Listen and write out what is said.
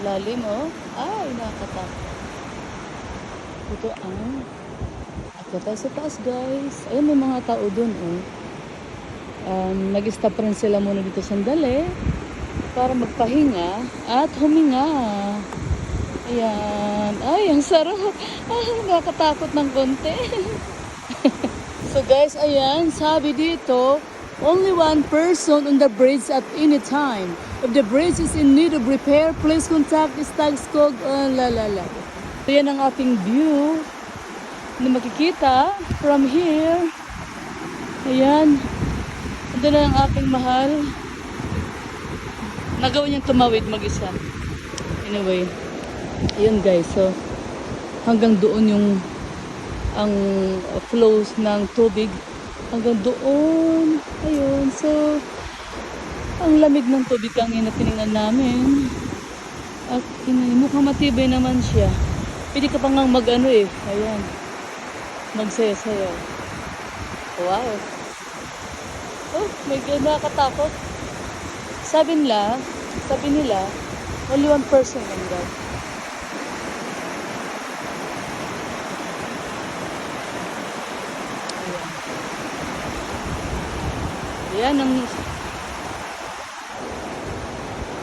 Lalim, oh. Ay, nakakatakot. Ito ang akyat tayo sa taas, guys. Ayun, may mga tao dun, oh. Nag-stop rin sila muna dito sandali para magpahinga at huminga. Ayan. Ay, ang sarap. Ay, nakakatakot ng konti. So guys, ayan, sabi dito, only one person on the bridge at any time. If the bridge is in need of repair, please contact Stagskog. So yan ang ating view na makikita from here. Ayan. Ando na ang aking mahal. Nagawa niyang tumawid mag-isa. Anyway, yun guys. So, hanggang doon yung ang flows ng tubig. Hanggang doon. Ayun. So, ang lamig ng tubig kanina tinignan namin. At mukhang matibay naman siya. Pwede ka pa nga mag-ano eh. Ayan. Magsayaw. Wow. Oh my God, nakakatakot. Sabi nila, only one person lang daw. Ayan ang